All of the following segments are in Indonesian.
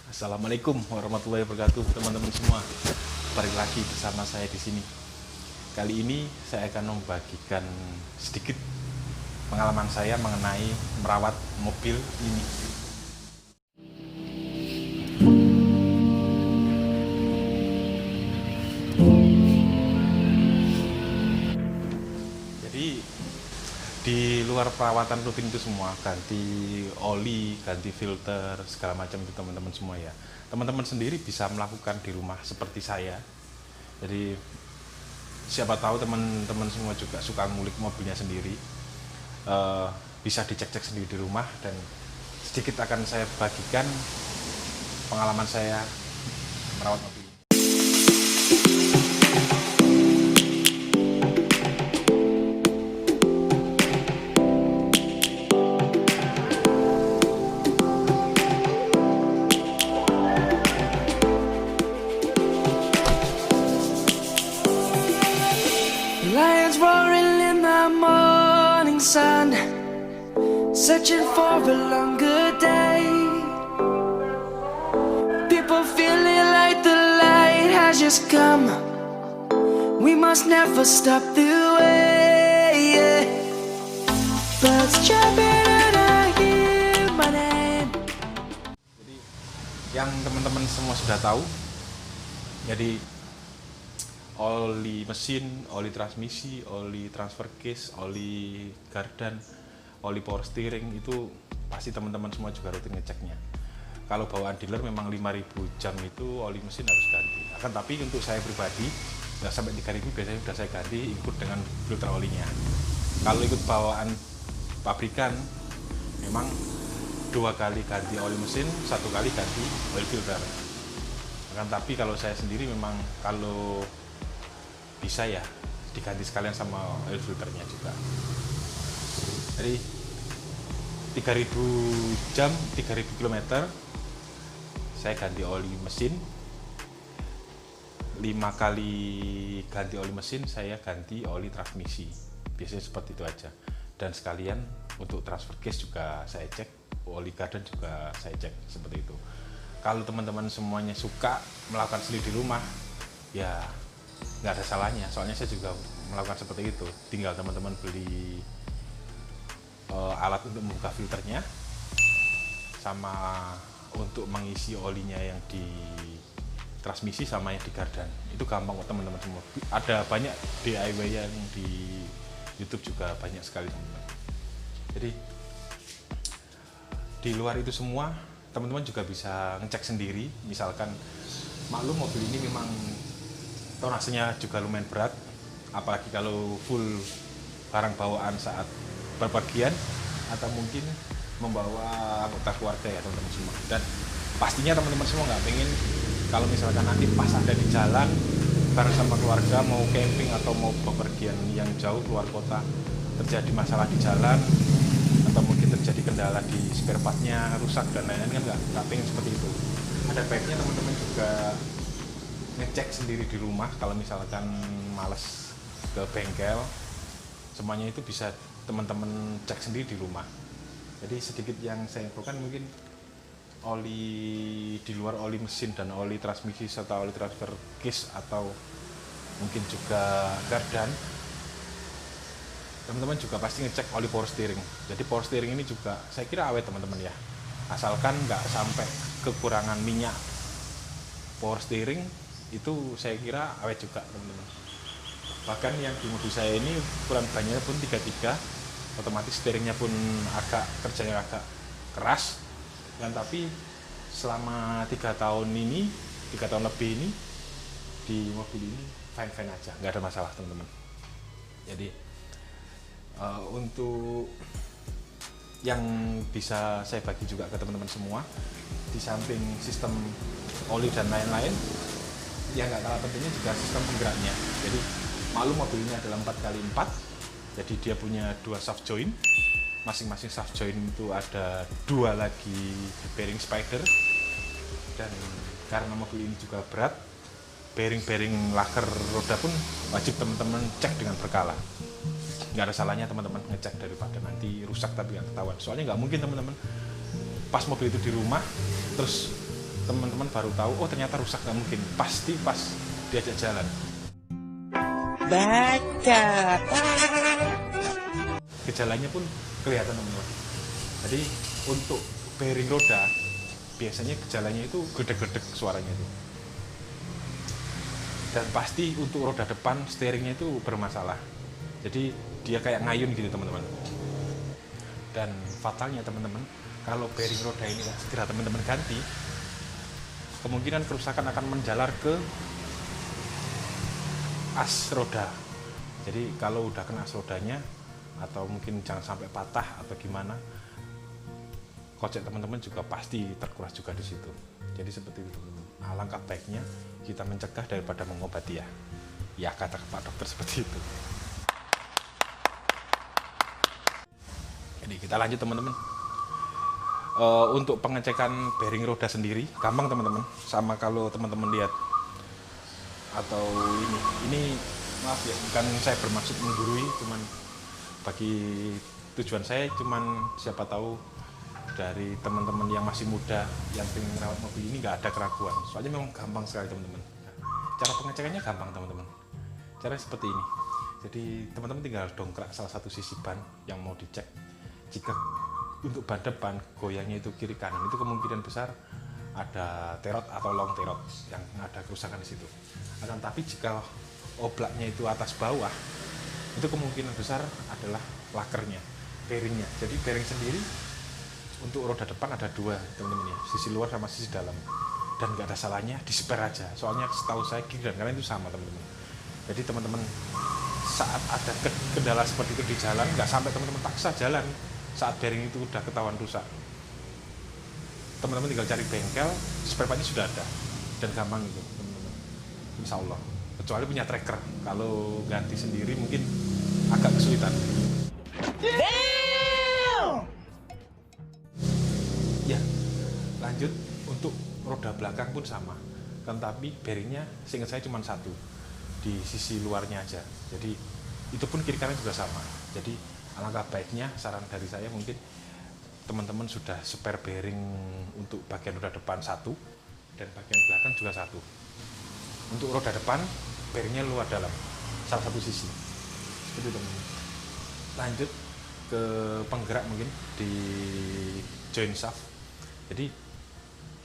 Assalamualaikum warahmatullahi wabarakatuh, teman-teman semua. Balik lagi bersama saya di sini. Kali ini saya akan membagikan sedikit pengalaman saya mengenai merawat mobil ini. Jadi di luar perawatan rutin itu semua, ganti oli, ganti filter, segala macam itu teman-teman semua ya. Teman-teman sendiri bisa melakukan di rumah seperti saya. Jadi siapa tahu teman-teman semua juga suka ngulik mobilnya sendiri. Bisa dicek-cek sendiri di rumah, dan sedikit akan saya bagikan pengalaman saya merawat mobil ini. Lions roaring in the morning sun, searching for a longer day. People feeling like the light has just come. We must never stop the way. Birds chirping and I hear my name. Jadi yang teman-teman semua sudah tahu, jadi oli mesin, oli transmisi, oli transfer case, oli gardan, oli power steering itu pasti teman-teman semua juga rutin ngeceknya. Kalau bawaan dealer memang 5.000 jam itu oli mesin harus ganti. Akan tapi untuk saya pribadi nggak sampai 3.000 biasanya sudah saya ganti ikut dengan filter olinya. Kalau ikut bawaan pabrikan memang 2 kali ganti oli mesin, 1 kali ganti oil filter. Akan tapi kalau saya sendiri memang kalau bisa ya diganti sekalian sama oil filternya juga. Jadi 3.000 jam, 3.000 km saya ganti oli mesin. 5 kali ganti oli mesin saya ganti oli transmisi. Biasanya seperti itu aja. Dan sekalian untuk transfer case juga saya cek, oli gardan juga saya cek, seperti itu. Kalau teman-teman semuanya suka melakukan sendiri di rumah, ya nggak ada salahnya, soalnya saya juga melakukan seperti itu. Tinggal teman-teman beli alat untuk membuka filternya, sama untuk mengisi olinya yang di transmisi sama yang di gardan. Itu gampang kok teman-teman semua. Ada banyak DIY yang di YouTube juga banyak sekali teman-teman. Jadi di luar itu semua teman-teman juga bisa ngecek sendiri. Misalkan maklum mobil ini memang tonasenya juga lumayan berat, apalagi kalau full barang bawaan saat berpergian atau mungkin membawa anggota keluarga ya teman-teman semua. Dan pastinya teman-teman semua nggak pengen kalau misalkan nanti pas ada di jalan bareng sama keluarga mau camping atau mau bepergian yang jauh keluar kota, terjadi masalah di jalan atau mungkin terjadi kendala di spare partnya rusak dan lain-lain, kan nggak pengen seperti itu. Ada baiknya teman-teman juga ngecek sendiri di rumah. Kalau misalkan males ke bengkel, semuanya itu bisa teman-teman cek sendiri di rumah. Jadi sedikit yang saya infokan mungkin oli di luar oli mesin dan oli transmisi serta oli transfer case atau mungkin juga gardan, teman-teman juga pasti ngecek oli power steering. Jadi power steering ini juga saya kira awet teman-teman ya, asalkan nggak sampai kekurangan minyak. Power steering itu saya kira awet juga teman-teman. Bahkan yang di mobil saya ini ukuran bannya pun 33, otomatis steeringnya pun kerjanya agak keras, dan tapi selama 3 tahun lebih ini di mobil ini fine aja, nggak ada masalah teman-teman. Jadi untuk yang bisa saya bagi juga ke teman-teman semua, di samping sistem oli dan lain-lain, yang nggak kalah pentingnya juga sistem penggeraknya. Jadi maklum mobil ini adalah 4x4, jadi dia punya 2 shaft joint. Masing-masing shaft joint itu ada 2 lagi bearing spider, dan karena mobil ini juga berat, bearing laker roda pun wajib teman-teman cek dengan berkala. Nggak ada salahnya teman-teman ngecek daripada nanti rusak tapi nggak ketahuan. Soalnya nggak mungkin teman-teman pas mobil itu di rumah terus teman-teman baru tahu, oh ternyata rusak. Nggak mungkin, pasti pas diajak jalan. Baca. Gejalanya pun kelihatan teman-teman. Jadi untuk bearing roda biasanya gejalanya itu gedek-gedek suaranya itu. Dan pasti untuk roda depan steeringnya itu bermasalah. Jadi dia kayak ngayun gitu teman-teman. Dan fatalnya teman-teman, kalau bearing roda ini segera teman-teman ganti, kemungkinan kerusakan akan menjalar ke as roda. Jadi kalau udah kena as rodanya, atau mungkin jangan sampai patah atau gimana, kocek teman-teman juga pasti terkuras juga di situ. Jadi seperti itu teman-teman. Alangkah baiknya kita mencegah daripada mengobati ya. Ya kata Pak Dokter seperti itu. Jadi kita lanjut teman-teman. Untuk pengecekan bearing roda sendiri gampang teman-teman. Sama kalau teman-teman lihat atau ini maaf ya, bukan saya bermaksud menggurui, cuman bagi tujuan saya cuman siapa tahu dari teman-teman yang masih muda yang ingin merawat mobil ini nggak ada keraguan. Soalnya memang gampang sekali teman-teman. Cara pengecekannya gampang teman-teman. Caranya seperti ini. Jadi teman-teman tinggal dongkrak salah satu sisi ban yang mau dicek. Jika untuk ban depan goyangnya itu kiri kanan, itu kemungkinan besar ada terot atau long terot yang ada kerusakan di situ. Akan tapi jika oblaknya itu atas bawah, itu kemungkinan besar adalah lakernya, bearingnya. Jadi bearing sendiri untuk roda depan ada dua teman-teman ya, sisi luar sama sisi dalam. Dan nggak ada salahnya di spare aja. Soalnya setahu saya kiri dan kanan itu sama teman-teman. Jadi teman-teman saat ada kendala seperti itu di jalan, nggak sampai teman-teman paksa jalan saat bearing itu udah ketahuan rusak. Teman-teman tinggal cari bengkel, spare partnya sudah ada dan gampang itu teman-teman. Insya Allah. Kecuali punya tracker. Kalau ganti sendiri mungkin agak kesulitan. Ya, lanjut untuk roda belakang pun sama. Kan tapi bearingnya seingat saya cuma satu di sisi luarnya aja. Jadi itu pun kiri kanan juga sama. Jadi alangkah baiknya saran dari saya mungkin teman-teman sudah spare bearing untuk bagian roda depan satu dan bagian belakang juga satu. Untuk roda depan bearingnya luar dalam salah satu sisi. Seperti itu teman-teman. Lanjut ke penggerak mungkin di joint shaft. Jadi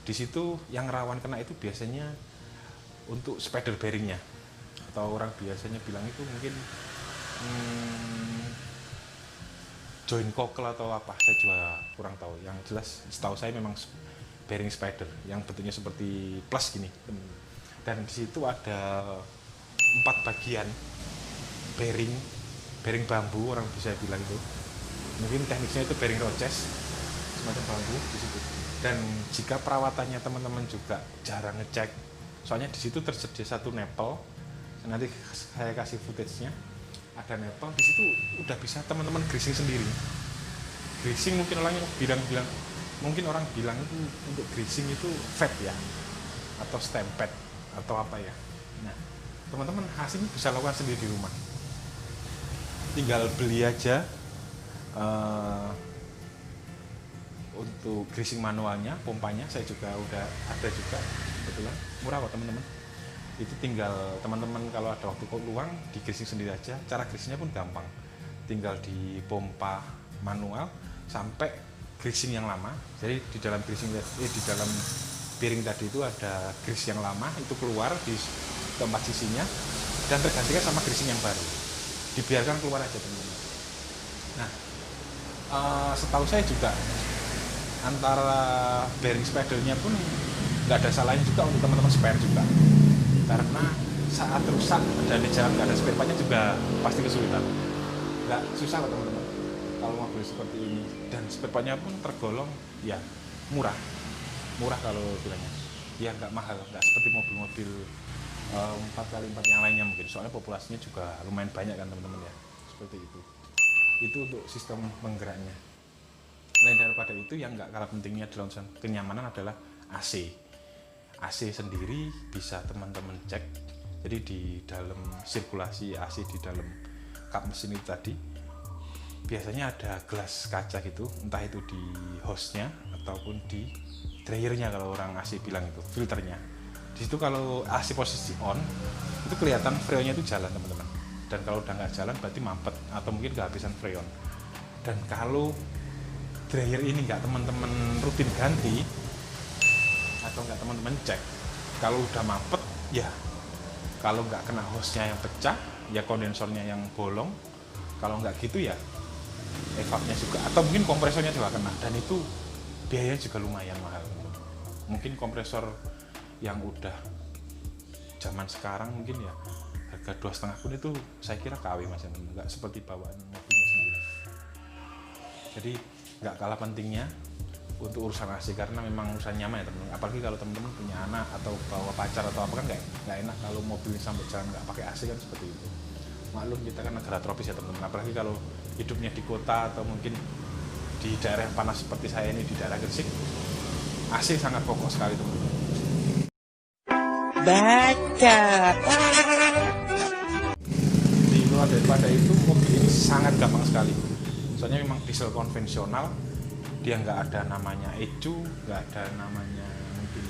di situ yang rawan kena itu biasanya untuk spider bearingnya, atau orang biasanya bilang itu mungkin joint cockle atau apa, saya juga kurang tahu. Yang jelas setahu saya memang bearing spider yang bentuknya seperti plus gini. Dan di situ ada 4 bagian bearing bambu, orang bisa bilang itu. Mungkin tekniknya itu bearing roches, semacam bambu di situ. Dan jika perawatannya teman-teman juga jarang ngecek, soalnya di situ tersedia satu nepel, nanti saya kasih footage-nya, ada nepel di situ, udah bisa teman-teman greasing sendiri. Greasing mungkin orang bilang itu untuk greasing itu fat ya, atau stamp pad atau apa ya. Nah, teman-teman hasilnya bisa lakukan sendiri di rumah. Tinggal beli aja untuk greasing manualnya, pompanya saya juga udah ada juga, kebetulan murah kok teman-teman. Itu tinggal teman-teman kalau ada waktu luang di greasing sendiri aja. Cara greasingnya pun gampang, tinggal di pompa manual sampai greasing yang lama. Jadi di dalam di dalam bearing tadi itu ada grease yang lama, itu keluar di keempat sisinya dan tergantikan sama greasing yang baru. Dibiarkan keluar aja teman-teman. Nah, setahu saya juga antara bearing spidernya pun nggak ada salahnya juga untuk teman-teman spare juga, karena saat rusak dan di jalan nggak ada spare partnya juga pasti kesulitan. Nggak susah kok teman-teman kalau mobil seperti ini, dan spare partnya pun tergolong ya murah kalau bilangnya ya, nggak mahal, nggak seperti mobil-mobil 4x4 yang lainnya mungkin, soalnya populasinya juga lumayan banyak kan teman-teman ya, seperti itu. Itu untuk sistem penggeraknya. Lain daripada itu yang nggak kalah pentingnya dalam kenyamanan adalah AC. AC sendiri bisa teman-teman cek. Jadi di dalam sirkulasi AC di dalam kap mesin itu tadi biasanya ada gelas kaca gitu, entah itu di hostnya ataupun di dryernya, kalau orang AC bilang itu filternya. Di situ kalau AC posisi on itu kelihatan freonnya itu jalan teman-teman, dan kalau udah nggak jalan berarti mampet atau mungkin kehabisan freon. Dan kalau dryer ini nggak teman-teman rutin ganti atau nggak teman-teman cek, kalau udah mampet ya, kalau nggak kena hose-nya yang pecah ya kondensornya yang bolong, kalau nggak gitu ya evapnya juga, atau mungkin kompresornya juga kena, dan itu biayanya juga lumayan mahal. Mungkin kompresor yang udah zaman sekarang mungkin ya harga 2,5 pun itu saya kira KW mas, nggak seperti bawaan mobilnya sendiri. Jadi nggak kalah pentingnya untuk urusan AC, karena memang urusan nyaman ya teman-teman. Apalagi kalau teman-teman punya anak atau bawa pacar atau apa, kan nggak enak kalau mobilnya sampai jalan nggak pakai AC kan, seperti itu. Maklum kita kan negara tropis ya teman-teman, apalagi kalau hidupnya di kota atau mungkin di daerah yang panas seperti saya ini, di daerah Gresik, AC sangat pokok sekali teman-teman. Baca. Di luar daripada itu, mobil ini sangat gampang sekali. Soalnya memang diesel konvensional, dia nggak ada namanya ECU, nggak ada namanya mungkin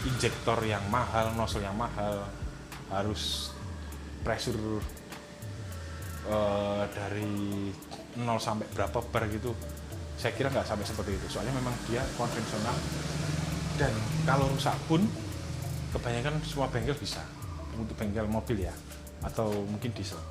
injektor yang mahal, nozzle yang mahal, harus pressure dari 0 sampai berapa bar gitu. Saya kira nggak sampai seperti itu, soalnya memang dia konvensional. Dan kalau rusak pun kebanyakan semua bengkel bisa, untuk bengkel mobil ya, atau mungkin diesel.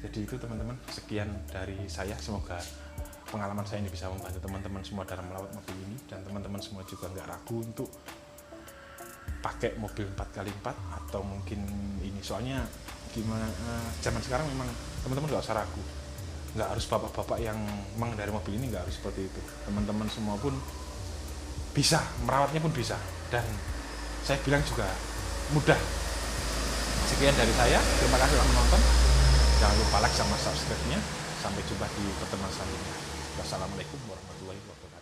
Jadi itu teman-teman, sekian dari saya. Semoga pengalaman saya ini bisa membantu teman-teman semua dalam merawat mobil ini, dan teman-teman semua juga nggak ragu untuk pakai mobil 4x4 atau mungkin ini. Soalnya gimana, zaman sekarang memang teman-teman nggak usah ragu, nggak harus bapak-bapak yang mengendarai mobil ini, nggak harus seperti itu. Teman-teman semua pun bisa, merawatnya pun bisa, dan saya bilang juga mudah. Sekian dari saya, terima kasih telah menonton. Jangan lupa like sama subscribe-nya. Sampai jumpa di pertemuan selanjutnya. Wassalamualaikum warahmatullahi wabarakatuh.